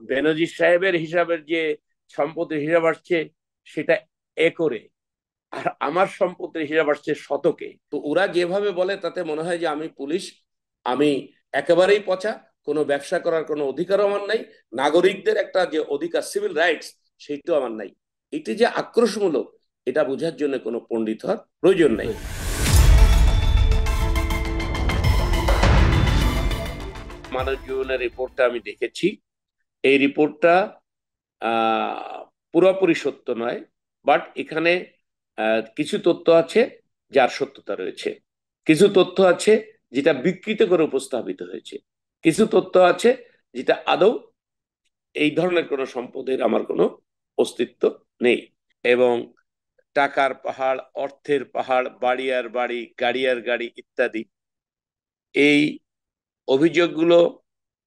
বেনজির সাহেবের হিসাবের যে সম্পত্তির হিসাব আসছে সেটা একরে, আর আমার সম্পত্তির হিসাব আসছে শতকে। তো ওরা যেভাবে বলে তাতে মনে হয় যে আমি পুলিশ, আমি একেবারেই পচা, কোনো ব্যবসা করার কোনো অধিকারও আমার নাই, নাগরিকদের একটা যে অধিকার সিভিল রাইটস সেইটাও আমার নাই। এটি যে আক্রোশমূলক এটা বোঝার জন্য কোনো পণ্ডিত হওয়ার প্রয়োজন নাই। মানব জীবনের রিপোর্টটা আমি দেখেছি। এই রিপোর্টটা পুরোপুরি সত্য নয়, বাট এখানে কিছু তথ্য আছে যার সত্যতা রয়েছে, কিছু তথ্য আছে যেটা বিকৃত করে উপস্থাপিত হয়েছে, কিছু তথ্য আছে যেটা আদৌ এই ধরনের কোনো সম্পদের আমার কোনো অস্তিত্ব নেই। এবং টাকার পাহাড়, অর্থের পাহাড়, বাড়ি আর বাড়ি, গাড়ি আর গাড়ি ইত্যাদি, এই অভিযোগগুলো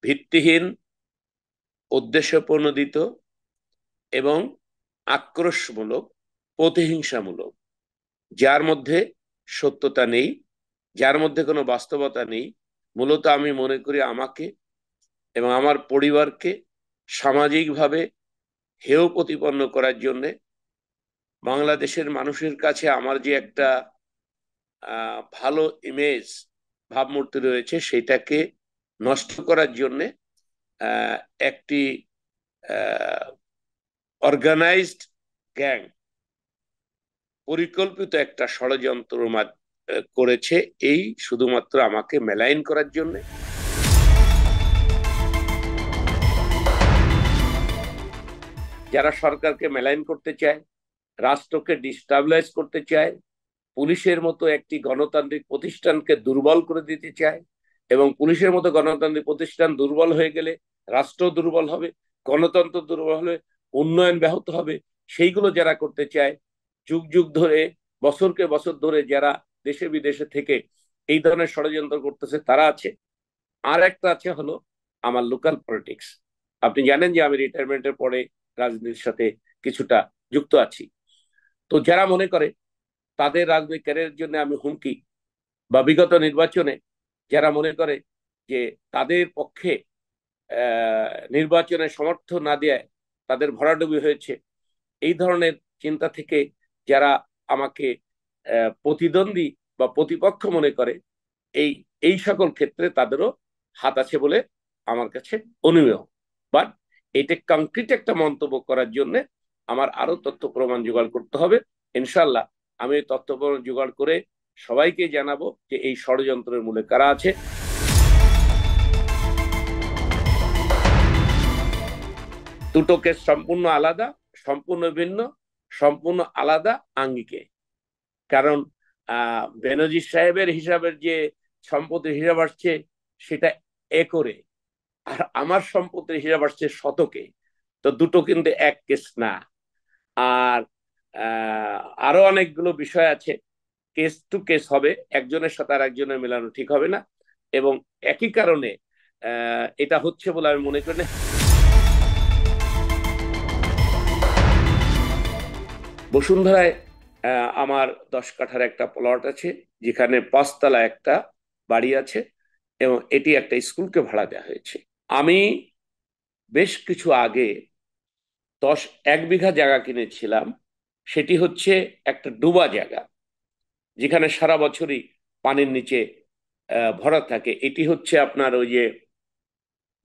ভিত্তিহীন, উদ্দেশ্য প্রণোদিত এবং আক্রোশমূলক, প্রতিহিংসামূলক, যার মধ্যে সত্যতা নেই, যার মধ্যে কোনো বাস্তবতা নেই। মূলত আমি মনে করি আমাকে এবং আমার পরিবারকে সামাজিকভাবে হেয় প্রতিপন্ন করার জন্য, বাংলাদেশের মানুষের কাছে আমার যে একটা ভালো ইমেজ, ভাবমূর্তি রয়েছে সেটাকে নষ্ট করার জন্য একটি অর্গানাইজড গ্যাং পরিকল্পিত একটা ষড়যন্ত্র করেছে, এই শুধুমাত্র আমাকে মেলাইন করার জন্য। যারা সরকারকে মেলাইন করতে চায়, রাষ্ট্রকে ডিস্টাবলাইজ করতে চায়, পুলিশের মতো একটি গণতান্ত্রিক প্রতিষ্ঠানকে দুর্বল করে দিতে চায়, এবং পুলিশের মতো গণতান্ত্রিক প্রতিষ্ঠান দুর্বল হয়ে গেলে রাষ্ট্র দুর্বল হবে, গণতন্ত্র দুর্বল হলে উন্নয়ন ব্যাহত হবে, সেইগুলো যারা করতে চায়, যুগ যুগ ধরে, বছরকে বছর ধরে যারা দেশে বিদেশে থেকে এই ধরনের ষড়যন্ত্র করতেছে তারা আছে। আর একটা আছে হলো আমার লোকাল পলিটিক্স। আপনি জানেন যে আমি রিটায়ারমেন্টের পরে রাজনীতির সাথে কিছুটা যুক্ত আছি। তো যারা মনে করে তাদের রাজনৈতিক ক্যারিয়ারের জন্য আমি হুমকি, বা বিগত নির্বাচনে যারা মনে করে যে তাদের পক্ষে নির্বাচনে সমর্থন না দেয় তাদের ভরাডুবি হয়েছে, এই ধরনের চিন্তা থেকে যারা আমাকে প্রতিদ্বন্দ্বী বা প্রতিপক্ষ মনে করে, এই এই সকল ক্ষেত্রে তাদেরও হাত আছে বলে আমার কাছে অনুমেয়। বাট এটা কংক্রিট একটা মন্তব্য করার জন্য আমার আরো তথ্য প্রমাণ জোগাড় করতে হবে। ইনশাল্লাহ আমি তথ্য প্রমাণ জোগাড় করে সবাইকে জানাবো যে এই ষড়যন্ত্রের মূলে কারা আছে। দুটো কেস সম্পূর্ণ আলাদা, সম্পূর্ণ ভিন্ন, সম্পূর্ণ আলাদা আঙ্গিকে। কারণ বেনজির সাহেবের হিসাবের যে সম্পত্তির হিসাব আসছে সেটা একরে, আর আমার সম্পত্তির হিসাব আসছে শতকে। তো দুটো কিন্তু এক কেস না। আর আরো অনেকগুলো বিষয় আছে, কেস টু কেস হবে, একজনের সাথে আর একজনের মেলানো ঠিক হবে না। এবং একই কারণে এটা হচ্ছে বলে আমি মনে করি না। বসুন্ধরায় আমার 10 কাঠার একটা প্লট আছে, যেখানে 5 তলা একটা বাড়ি আছে, এবং এটি একটা স্কুলকে ভাড়া দেওয়া হয়েছে। আমি বেশ কিছু আগে 1 বিঘা জায়গা কিনেছিলাম। সেটি হচ্ছে একটা ডুবা জায়গা, যেখানে সারা বছরই পানির নিচে ভরা থাকে। এটি হচ্ছে আপনার ওই যে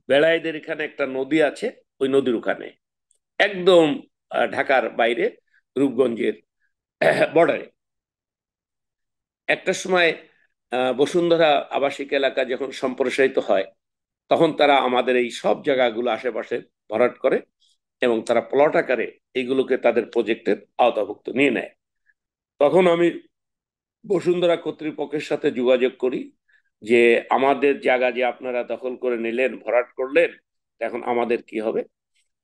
বেড়াইদের এখানে একটা নদী আছে, ওই নদীর ওখানে একদম ঢাকার বাইরে, রূপগঞ্জের বর্ডারে। একটা সময় বসুন্ধরা আবাসিক এলাকা যখন সম্প্রসারিত হয়, তখন তারা আমাদের এই সব জায়গাগুলো আশেপাশে ভরাট করে এবং তারা প্লট আকারে এইগুলোকে তাদের প্রজেক্টের আওতাভুক্ত নিয়ে নেয়। তখন আমি বসুন্ধরা কর্তৃপক্ষের সাথে যোগাযোগ করি যে আমাদের জায়গা যে আপনারা দখল করে নিলেন, ভরাট করলেন, এখন আমাদের কি হবে।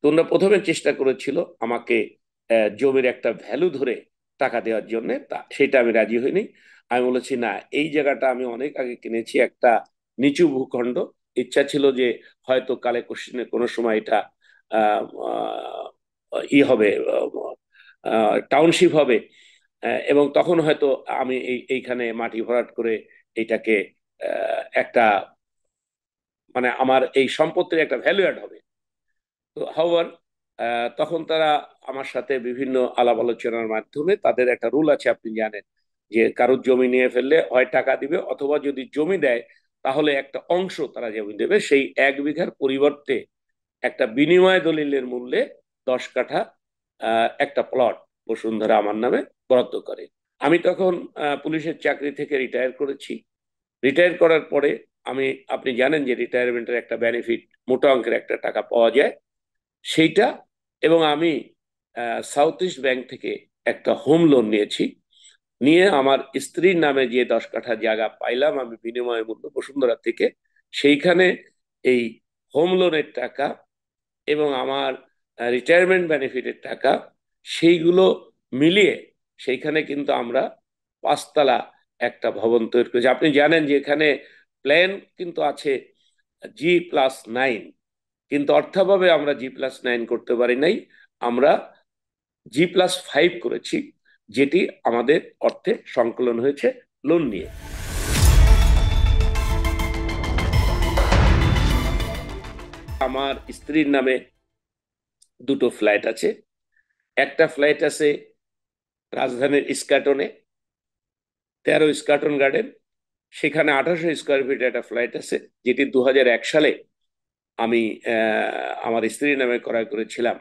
তোমরা প্রথমে চেষ্টা করেছিল আমাকে জমির একটা ভ্যালু ধরে টাকা দেওয়ার জন্য, তা সেটা আমি রাজি হইনি। আমি বলেছি না, এই জায়গাটা আমি অনেক আগে কিনেছি, একটা নিচু ভূখণ্ড। ইচ্ছা ছিল যে হয়তো কালে কোশ্চিনে কোনো সময় এটা আহ, আহ, ই হবে, টাউনশিপ হবে, এবং তখন হয়তো আমি এইখানে মাটি ভরাট করে এটাকে একটা, মানে আমার এই সম্পত্তির একটা ভ্যালু অ্যাড হবে। তো হাওয়ার তখন তারা আমার সাথে বিভিন্ন আলাপ আলোচনার মাধ্যমে, তাদের একটা রুল আছে আপনি জানেন, যে কারোর জমি নিয়ে ফেললে হয় টাকা দিবে, অথবা যদি জমি দেয় তাহলে একটা অংশ তারা জমি দেবে, সেই 1 বিঘার পরিবর্তে একটা বিনিময় দলিলের মূল্যে 10 কাঠা একটা প্লট বসুন্ধরা আমার নামে বরাদ্দ করে। আমি তখন পুলিশের চাকরি থেকে রিটায়ার করেছি। রিটায়ার করার পরে আমি, আপনি জানেন যে রিটায়ারমেন্টের একটা বেনিফিট, মোটা অঙ্কের একটা টাকা পাওয়া যায়, সেইটা, এবং আমি সাউথ ইস্ট ব্যাংক থেকে একটা হোম লোন নিয়েছি। নিয়ে আমার স্ত্রীর নামে যে 10 কাঠা জায়গা পাইলাম আমি বিনিময় মূল্য বসুন্ধরা থেকে, সেইখানে এই হোম লোনের টাকা এবং আমার রিটায়ারমেন্ট বেনিফিটের টাকা, সেইগুলো মিলিয়ে সেইখানে কিন্তু আমরা 5 তলা একটা ভবন তৈরি করেছি। আপনি জানেন যে এখানে প্ল্যান কিন্তু আছে G+9, কিন্তু অর্থাভাবে আমরা G+9 করতে পারি নাই, আমরা G+5 করেছি, যেটি আমাদের অর্থে সংকলন হয়েছে লোন নিয়ে। আমার স্ত্রীর নামে 2টো ফ্ল্যাট আছে। একটা ফ্ল্যাট আছে রাজধানীর ইস্কাটনে, 13 ইস্কাটন গার্ডেন, সেখানে 2800 স্কোয়ার ফিট একটা ফ্ল্যাট আছে, যেটি 2001 সালে আমি আমার স্ত্রীর নামে ক্রয় করেছিলাম।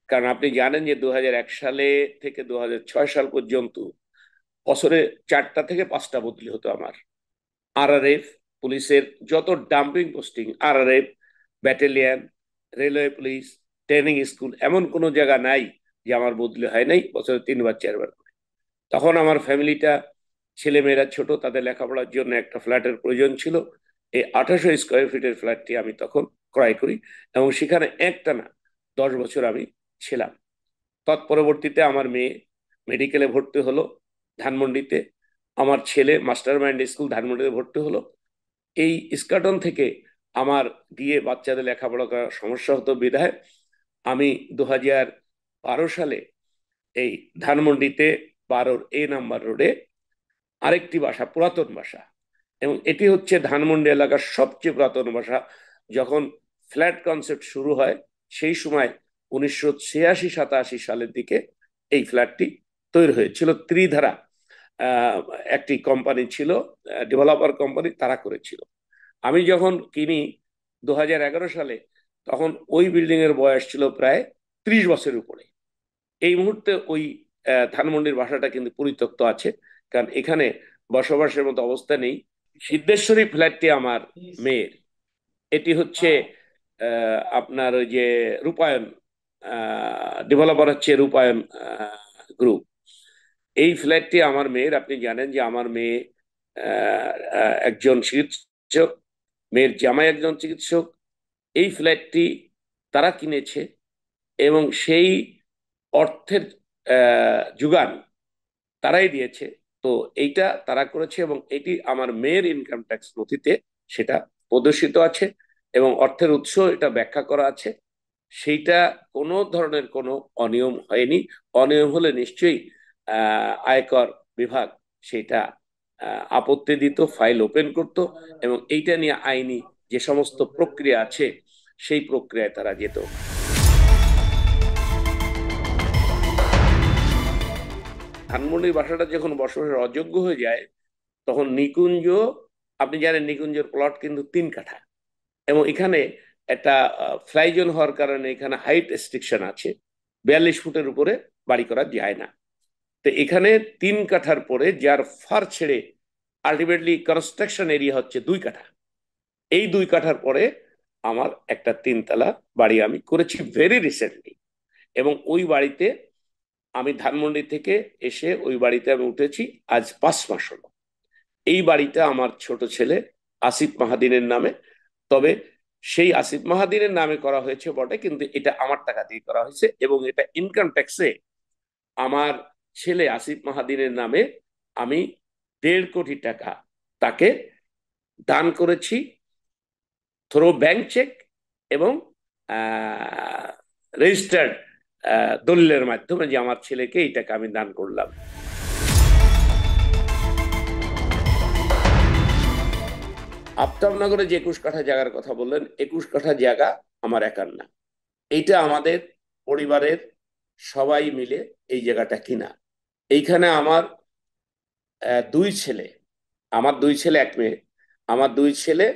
কারণ আপনি জানেন যে 2001 সালে থেকে 2006 সাল পর্যন্ত বছরে 4টা থেকে 5টা বদলি হতো আমার। আরআরএফ, পুলিশের যত dumping posting, RRF, battalion, railway police, training school, এমন কোনো জায়গা নাই যে আমার বদলি হয় নাই বছরে 3বার 4বার করে। তখন আমার ফ্যামিলিটা, ছেলেমেয়েরা ছোট, তাদের লেখাপড়ার জন্য একটা ফ্ল্যাটের প্রয়োজন ছিল। এই 2800 স্কোয়ার ফিটের ফ্ল্যাটটি আমি তখন ক্রয় করি, এবং সেখানে একটানা 10 বছর আমি ছিলাম। তৎপরবর্তীতে আমার মেয়ে মেডিকেলে ভর্তি হলো ধানমন্ডিতে, আমার ছেলে মাস্টার মাইন্ড স্কুল ধানমন্ডিতে ভর্তি হলো। এই ইস্কাটন থেকে আমার দিয়ে বাচ্চাদের লেখাপড়া করার সমস্যা হতো বিধায় আমি 2012 সালে এই ধানমন্ডিতে 12 A নাম্বার রোডে আরেকটি বাসা, পুরাতন বাসা, এবং এটি হচ্ছে ধানমন্ডি এলাকার সবচেয়ে পুরাতন বাসা। যখন ফ্ল্যাট কনসেপ্ট শুরু হয় সেই সময় 1986-87 সালের দিকে এই ফ্ল্যাটটি তৈরি হয়েছিল। ত্রিধারা একটি কোম্পানি ছিল, ডেভেলপার কোম্পানি, তারা করেছিল। আমি যখন কিনি 2011 সালে, তখন ওই বিল্ডিং এর বয়স ছিল প্রায় 30 বছরের উপরে। এই মুহূর্তে ওই ধানমন্ডির বাসাটা কিন্তু পরিত্যক্ত আছে, কারণ এখানে বসবাসের মতো অবস্থা নেই। সিদ্ধেশ্বরী ফ্ল্যাটটি আমার মেয়ের। এটি হচ্ছে আপনার ওই যে রূপায়ণ, ডেভেলপার হচ্ছে রূপায়ণ গ্রুপ। এই ফ্ল্যাটটি আমার মেয়ের। আপনি জানেন যে আমার মেয়ে একজন চিকিৎসক, মেয়ের জামাই একজন চিকিৎসক। এই ফ্ল্যাটটি তারা কিনেছে, এবং সেই অর্থের যোগান তারাই দিয়েছে। তো এইটা তারা করেছে, এবং এটি আমার মেয়ের ইনকাম ট্যাক্স নথিতে সেটা প্রদর্শিত আছে, এবং অর্থের উৎস এটা ব্যাখ্যা করা আছে। সেইটা কোনো ধরনের কোনো অনিয়ম হয়নি। অনিয়ম হলে নিশ্চয়ই আয়কর বিভাগ সেটা আপত্তি দিত, ফাইল ওপেন করত, এবং এইটা নিয়ে আইনি যে সমস্ত প্রক্রিয়া আছে সেই প্রক্রিয়ায় তারা যেত। ধানমন্ডির বাসাটা যখন বসবাসের অযোগ্য হয়ে যায়, তখন নিকুঞ্জ, আপনি জানেন নিকুঞ্জের প্লট কিন্তু 3 কাঠা, এবং এখানে একটা ফ্লাই জোন হওয়ার কারণে এখানে হাইট রেস্ট্রিকশন আছে, 42 ফুটের উপরে বাড়ি করা যায় না। তো এখানে 3 কাঠার পরে যার ফার ছেড়ে আলটিমেটলি কনস্ট্রাকশন এরিয়া হচ্ছে 2 কাঠা। এই 2 কাঠার পরে আমার একটা 3 তলা বাড়ি আমি করেছি ভেরি রিসেন্টলি, এবং ওই বাড়িতে আমি ধানমন্ডি থেকে এসে ওই বাড়িতে আমি উঠেছি আজ 5 মাস হলো। এই বাড়িটা আমার ছোট ছেলে আসিফ মাহাদিনের নামে। তবে সেই আসিফ মাহাদিনের নামে করা হয়েছে বটে, কিন্তু এটা আমার টাকা দিয়ে করা হয়েছে, এবং এটা ইনকাম ট্যাক্সে আমার ছেলে আসিফ মাহাদিনের নামে আমি 1.5 কোটি টাকা তাকে দান করেছি, থ্রো ব্যাংক চেক এবং রেজিস্টার্ড দলিলের মাধ্যমে, যে আমার ছেলেকে এই টাকা আমি দান করলাম। আফতাবনগরে যে 21 কাঠা জায়গার কথা বললেন, 21 কাঠা জায়গা আমার একার না। এইটা আমাদের পরিবারের সবাই মিলে এই জায়গাটা কিনা। এইখানে আমার দুই ছেলে, আমার দুই ছেলে এক মেয়ে, আমার দুই ছেলে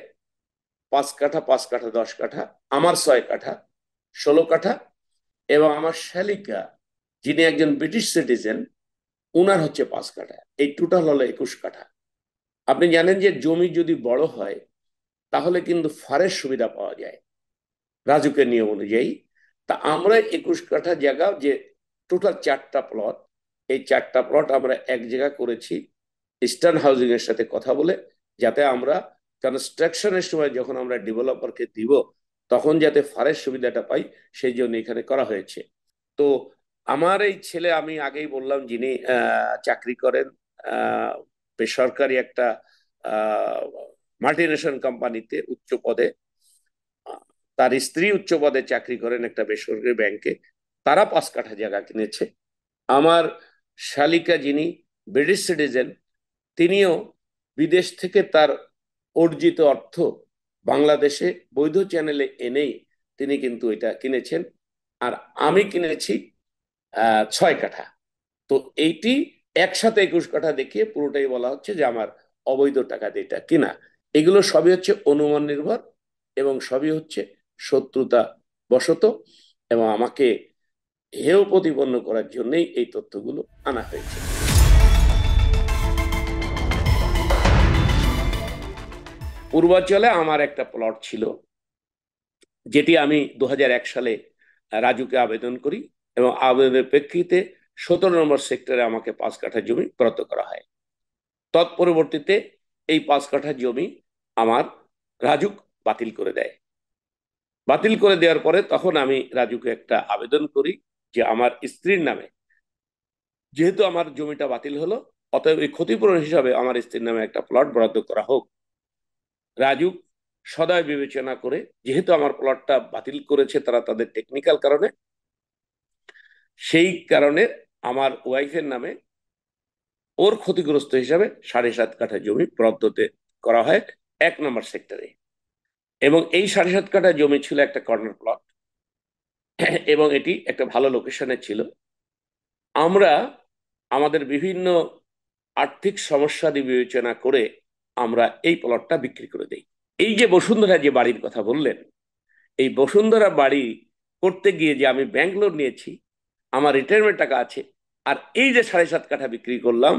5 কাঠা 5 কাঠা 10 কাঠা, আমার 6 কাঠা 16 কাঠা, এবং আমার শালিকা যিনি একজন ব্রিটিশ সিটিজেন, উনার হচ্ছে 5 কাঠা। এই টোটাল হলো 21 কাঠা। আপনি জানেন যে জমি যদি বড় হয় তাহলে কিন্তু ফারের সুবিধা পাওয়া যায় রাজুকের নিয়ম অনুযায়ী। তা আমরা 21 কাঠা জায়গা যে টোটাল 4টা প্লট, এই 4টা প্লট আমরা এক জায়গা করেছি ইস্টার্ন হাউজিং এর সাথে কথা বলে, যাতে আমরা কনস্ট্রাকশনের সময় যখন আমরা ডেভেলপারকে দিব তখন যাতে ফারের সুবিধাটা পাই, সেই জন্য এখানে করা হয়েছে। তো আমার এই ছেলে, আমি আগেই বললাম, যিনি চাকরি করেন বেসরকারি একটা মাল্টিনেশনাল কোম্পানিতে উচ্চ পদে, তার স্ত্রী উচ্চ পদে চাকরি করেন একটা বেসরকারি ব্যাংকে, তারা 5 কাঠা জায়গা কিনেছে। আমার শালিকা যিনি ব্রিটিশ সিটিজেন, তিনিও বিদেশ থেকে তার অর্জিত অর্থ বাংলাদেশে বৈধ চ্যানেলে এনেই তিনি কিন্তু এটা কিনেছেন। আর আমি কিনেছি 6 কাঠা। তো এইটি একসাথে 21 কাঠা দেখিয়ে পুরোটাই বলা হচ্ছে যে আমার অবৈধ টাকা দিয়ে এটা কিনা। এগুলো সবই হচ্ছে অনুমান নির্ভর এবং সবই হচ্ছে শত্রুতা বশত, এবং আমাকে হেয় প্রতিপন্ন করার জন্যই এই তথ্যগুলো আনা হয়েছে। পূর্বাঞ্চলে আমার একটা প্লট ছিল, যেটি আমি 2001 সালে রাজুকে আবেদন করি, এবং আবেদনের প্রেক্ষিতে 17 নম্বর সেক্টরে আমাকে 5 কাঠা জমি বরাদ্দ করা হয়। তৎপরবর্তীতে এই 5 কাঠা জমি আমার রাজুক বাতিল করে দেয়। বাতিল করে দেওয়ার পরে তখন আমি রাজুকে একটা আবেদন করি যে আমার স্ত্রীর নামে, যেহেতু আমার জমিটা বাতিল হলো, অতএব এই ক্ষতিপূরণ হিসাবে আমার স্ত্রীর নামে একটা প্লট বরাদ্দ করা হোক। রাজু সদয় বিবেচনা করে, যেহেতু আমার প্লটটা বাতিল করেছে তারা তাদের টেকনিক্যাল কারণে, সেই কারণে আমার ওয়াইফের নামে ওর ক্ষতিগ্রস্ত হিসাবে 7.5 কাঠা জমি বরাদ্দ করা হয় 1 নম্বর সেক্টরে। এবং এই 7.5 কাঠা জমি ছিল একটা কর্নার প্লট, এবং এটি একটা ভালো লোকেশনে ছিল। আমরা আমাদের বিভিন্ন আর্থিক সমস্যা বিবেচনা করে আমরা এই প্লটটা বিক্রি করে দেই। এই যে বসুন্ধরা যে বাড়ির কথা বললেন, এই বসুন্ধরা বাড়ি করতে গিয়ে যে আমি ব্যাংক লোন নিয়েছি, আমার রিটায়ারমেন্ট টাকা আছে, আর এই যে 7.5 কাঠা বিক্রি করলাম,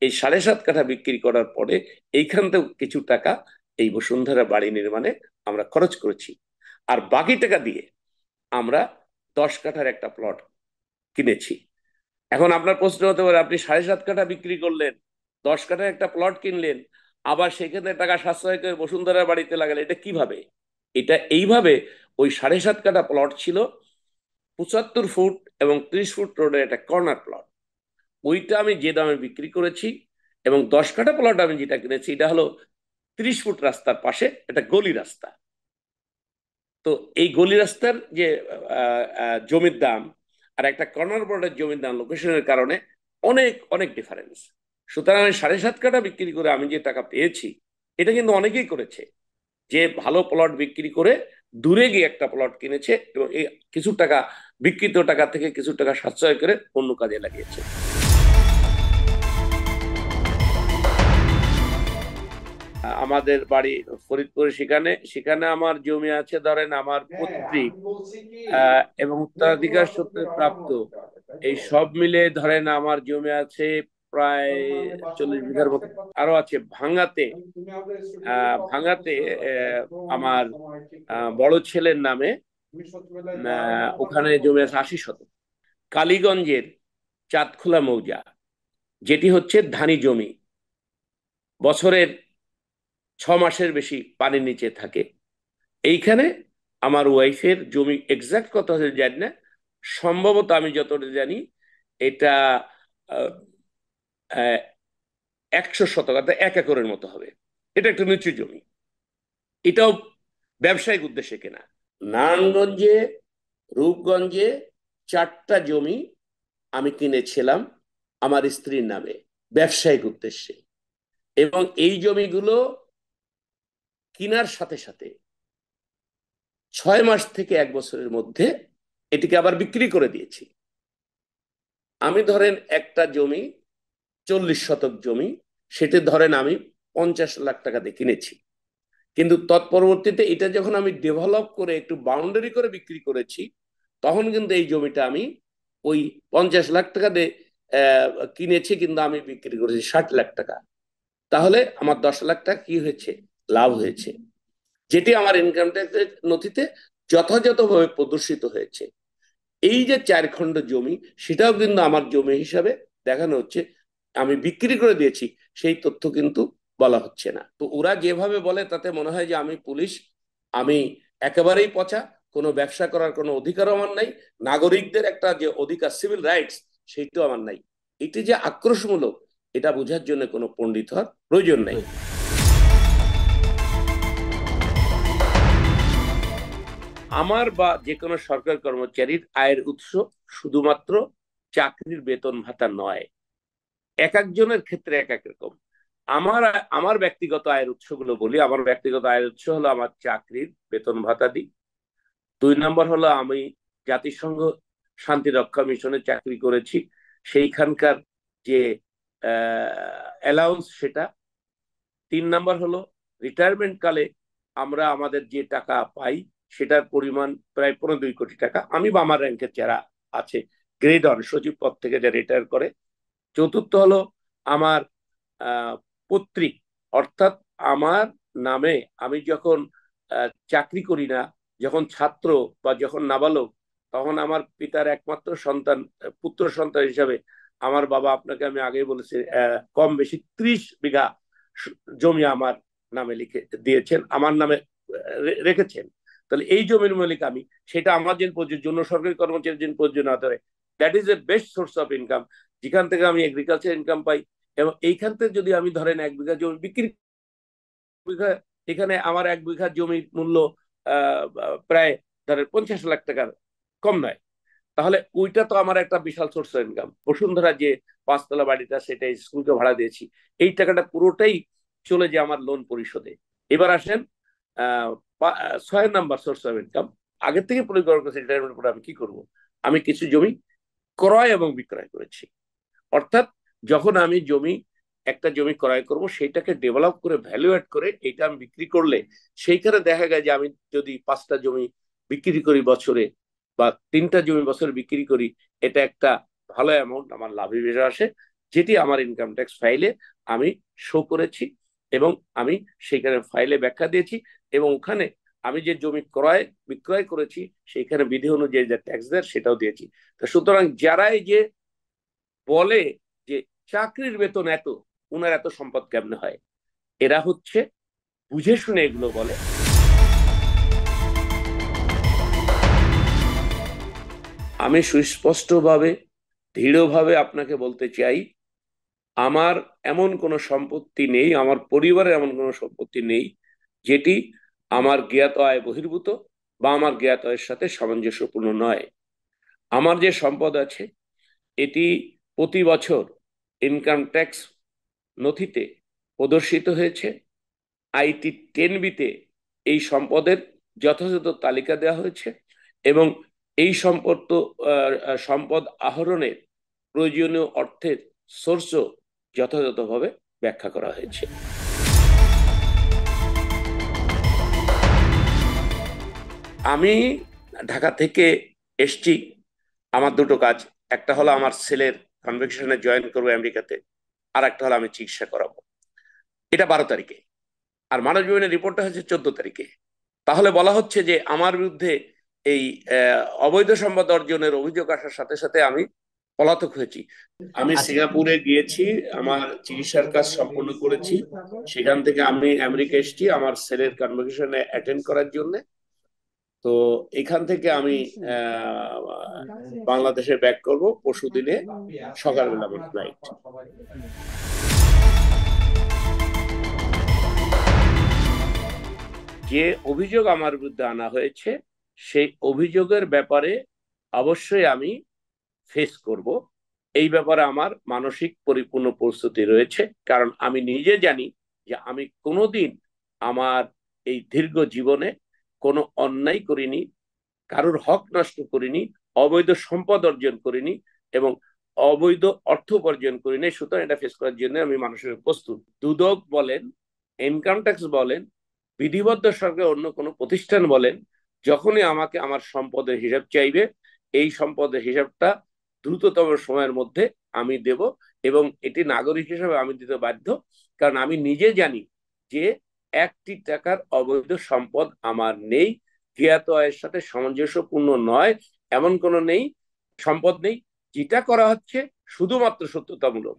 এই 7.5 কাঠা বিক্রি করার পরে এইখান থেকে কিছু টাকা এই বসুন্ধরা বাড়ি নির্মাণে আমরা খরচ করেছি। আর বাকি টাকা দিয়ে আমরা 10 কাঠার একটা প্লট কিনেছি। এখন আপনার প্রশ্ন হতে পারে, আপনি 7.5 কাঠা বিক্রি করলেন, 10 কাঠার একটা প্লট কিনলেন, আবার সেখানে টাকা সাশ্রয় করে বসুন্ধরা বাড়িতে লাগালেন, এটা কিভাবে? এটা এইভাবে, ওই 7.5 কাঠা প্লট ছিল 75 ফুট এবং 30 ফুট রোডের একটা কর্নার প্লট। ওইটা আমি যে দামে বিক্রি করেছি, এবং 10 কাঠা প্লট আমি যেটা কিনেছি এটা হলো 30 ফুট রাস্তার পাশে একটা গলি রাস্তা। তো এই গলি রাস্তার যে জমির দাম আর একটা কর্নার প্লটের জমির দাম লোকেশনের কারণে অনেক অনেক ডিফারেন্স। সুতরাং আমি 7.5 কাঠা বিক্রি করে আমি যে টাকা পেয়েছি, এটা কিন্তু অনেকেই করেছে, যে ভালো প্লট বিক্রি করে দূরে গিয়ে একটা প্লট কিনেছে এবং এই কিছু টাকা, বিক্রিত টাকা থেকে কিছু টাকা সাশ্রয় করে অন্য কাজে লাগিয়েছে। আমাদের বাড়ি ফরিদপুর, সেখানে সেখানে আমার জমি আছে, ধরেন আমার পৈতৃক এবং উত্তরাধিকার সূত্রে প্রাপ্ত, এই সব মিলে ধরেন আমার জমি আছে প্রায় 40 বিঘার মতো। আরো আছে ভাঙাতে, ভাঙাতে আমার বড় ছেলের নামে ওখানে জমি আছে 80 শতক। কালীগঞ্জের চাঁদখোলা মৌজা, যেটি হচ্ছে ধানি জমি, বছরের 6 মাসের বেশি পানির নিচে থাকে, এইখানে আমার ওয়াইফের জমি। এক্সাক্ট কত হচ্ছে জানি না, সম্ভবত আমি যতটা জানি এটা 100 শতক, অর্থাৎ 1 একরের মতো হবে। এটা একটা নিচু জমি, এটাও ব্যবসায়িক উদ্দেশ্যে কেনা। নারায়ণগঞ্জে, রূপগঞ্জে 4টা জমি আমি কিনেছিলাম আমার স্ত্রীর নামে ব্যবসায়িক উদ্দেশ্যে, এবং এই জমিগুলো কেনার সাথে সাথে 6 মাস থেকে 1 বছরের মধ্যে এটিকে আবার বিক্রি করে দিয়েছি। আমি ধরেন একটা জমি, 40 শতক জমি, সেটি ধরেন আমি 50 লাখ টাকা দিয়ে কিনেছি। কিন্তু তৎপরবর্তীতে এটা যখন আমি ডেভেলপ করে একটু বাউন্ডারি করে বিক্রি করেছি, তখন কিন্তু এই জমিটা আমি ওই 50 লাখ টাকা দিয়ে কিনেছি, কিন্তু আমি বিক্রি করেছি 60 লাখ টাকা। তাহলে আমার 10 লাখ টাকা কি হয়েছে? লাভ হয়েছে, যেটি আমার ইনকাম ট্যাক্সের নথিতে যথাযথভাবে প্রদর্শিত হয়েছে। এই যে 4 খণ্ড জমি, সেটাও কিন্তু আমার জমি হিসাবে দেখানো হচ্ছে। আমি বিক্রি করে দিয়েছি, সেই তথ্য কিন্তু বলা হচ্ছে না। তো ওরা যেভাবে বলে তাতে মনে হয় যে আমি পুলিশ, আমি একেবারেই পচা, কোনো ব্যবসা করার কোনো অধিকারও আমার নাই, নাগরিকদের একটা যে অধিকার, সিভিল রাইটস, সেইটাও আমার নাই। এটি যে আক্রোশমূলক, এটা বোঝার জন্য কোনো পণ্ডিত হওয়ার প্রয়োজন নেই। আমার বা যে কোনো সরকারি কর্মচারীর আয়ের উৎস শুধুমাত্র চাকরির বেতন ভাতা নয়, এক একজনের ক্ষেত্রে এক এক রকম। আমার আমার ব্যক্তিগত আয়ের উৎসগুলো বলি। আমার ব্যক্তিগত আয়ের উৎস হলো আমার চাকরির বেতন ভাতা দিই। 2 নম্বর হলো আমি জাতিসংঘ শান্তি রক্ষা মিশনে চাকরি করেছি, সেইখানকার যে অ্যালাউন্স সেটা। 3 নম্বর হলো রিটায়ারমেন্ট কালে আমরা আমাদের যে টাকা পাই, সেটার পরিমাণ প্রায় 15-2 কোটি টাকা, আমি বা আমার র্যাঙ্কের যারা আছে, গ্রেড অন সচিব পদ থেকে যারা রিটায়ার করে। চতুর্থ হলো আমার পৈতৃক, অর্থাৎ আমার নামে আমি যখন চাকরি করি না, যখন ছাত্র বা যখন নাবালক, তখন আমার পিতার একমাত্র সন্তান, পুত্র সন্তান হিসাবে আমার বাবা, আপনাকে আমি আগেই বলেছি, কম বেশি 30 বিঘা জমি আমার নামে লিখে দিয়েছেন, আমার নামে রেখেছেন। তাহলে এই জমির মালিক আমি, সেটা আমার জন্য প্রযোজ্য, অন্য সরকারি কর্মচারীর জন্য প্রযোজ্য না ধরে। That is a best source of income, যেখান থেকে আমি এগ্রিকালচার ইনকাম পাই। এবং এইখান থেকে যদি আমি ধরেন 1 বিঘা জমি বিক্রি, এখানে আমার 1 বিঘা জমির মূল্য প্রায় ধরেন 50 লাখ টাকার কম নয়, তাহলে ওইটা তো আমার একটা বিশাল সোর্স অফ ইনকাম। বসুন্ধরা যে 5 তলা বাড়িটা, সেটা স্কুলকে ভাড়া দিয়েছি, এই টাকাটা পুরোটাই চলে যায় আমার লোন পরিশোধে। এবার আসেন 6 নম্বর সোর্স অফ ইনকাম। আগের থেকে পরিকল্পনা করেছি রিটায়ারমেন্ট পরে আমি কি করব। আমি কিছু জমি ক্রয় এবং বিক্রয় করেছি। অর্থাৎ যখন আমি একটা জমি ক্রয় করব, সেইটাকে ডেভেলপ করে ভ্যালুয়েট করে এটা আমি বিক্রি করলে, সেইখানে দেখা যায় যে আমি যদি 5টা জমি বিক্রি করি বছরে, বা 3টা জমি বছরে বিক্রি করি, এটা একটা ভালো অ্যামাউন্ট আমার লাভে বেড়ে আসে, যেটি আমার ইনকাম ট্যাক্স ফাইলে আমি শো করেছি। এবং আমি সেখানে ফাইলে ব্যাখ্যা দিয়েছি, এবং ওখানে আমি যে জমি ক্রয় বিক্রয় করেছি, সেইখানে বিধি অনুযায়ী যে ট্যাক্স দেয় সেটাও দিয়েছি। তো সুতরাং যারা এই যে বলে যে চাকরির বেতন এত, উনার এত সম্পদ কেমনে হয়, এরা হচ্ছে বুঝে শুনে এগুলো বলে। আমি সুস্পষ্টভাবে, দৃঢ়ভাবে আপনাকে বলতে চাই, আমার এমন কোনো সম্পত্তি নেই, আমার পরিবারের এমন কোনো সম্পত্তি নেই যেটি আমার জ্ঞাত আয় বহির্ভূত বা আমার জ্ঞাত আয়ের সাথে সামঞ্জস্যপূর্ণ নয়। আমার যে সম্পদ আছে, এটি প্রতি বছর ইনকাম ট্যাক্স নথিতে প্রদর্শিত হয়েছে। IT-10B-তে এই সম্পদের যথাযথ তালিকা দেওয়া হয়েছে, এবং এই সম্পদ আহরণের প্রয়োজনীয় অর্থের সোর্সও যথাযথভাবে ব্যাখ্যা করা হয়েছে। আমি ঢাকা থেকে এসছি, আমার দুটো কাজ। একটা হলো আমার ছেলের কনভেনশনে জয়েন করবো আমেরিকাতে, আর একটা হলো আমি চিকিৎসা করাবো। এটা 12 তারিখে, আর মানব জীবনের রিপোর্টটা হচ্ছে 14 তারিখে। তাহলে বলা হচ্ছে যে আমার বিরুদ্ধে এই অবৈধ সম্পদ অর্জনের অভিযোগ আসার সাথে সাথে আমি পলাতক হয়েছি। আমি সিঙ্গাপুরে গিয়েছি, আমার চিকিৎসার কাজ সম্পূর্ণ করেছি, সেখান থেকে আমি আমেরিকা এসেছি আমার ছেলের কনভোকেশনে অ্যাটেন্ড করার জন্য। তো এখান থেকে আমি বাংলাদেশে ব্যাক করব পরশু দিনে সকালবেলা আমার ফ্লাইট। যে অভিযোগ আমার বিরুদ্ধে আনা হয়েছে, সেই অভিযোগের ব্যাপারে অবশ্যই আমি ফেস করব। এই ব্যাপারে আমার মানসিক পরিপূর্ণ প্রস্তুতি রয়েছে, কারণ আমি নিজে জানি যে আমি কোনোদিন আমার এই দীর্ঘ জীবনে কোনো অন্যায় করিনি, কারোর হক নষ্ট করিনি, অবৈধ সম্পদ অর্জন করিনি এবং অবৈধ অর্থ উপার্জন করিনি। সুতরাং এটা ফেস করার জন্য আমি মানুষের প্রস্তুত। দুদক বলেন, ইনকাম ট্যাক্স বলেন, বিধিবদ্ধ সরকার অন্য কোনো প্রতিষ্ঠান বলেন, যখনই আমাকে আমার সম্পদের হিসাব চাইবে, এই সম্পদের হিসাবটা দ্রুততম সময়ের মধ্যে আমি দেব এবং এটি নাগরিক হিসেবে আমি দিতে বাধ্য। কারণ আমি নিজে জানি যে 1 টাকার অবৈধ সম্পদ আমার নেই, জ্ঞাত আয়ের সাথে সামঞ্জস্যপূর্ণ নয় এমন কোনো নেই, সম্পদ নেই। যেটা করা হচ্ছে শুধুমাত্র সত্যতামূলক।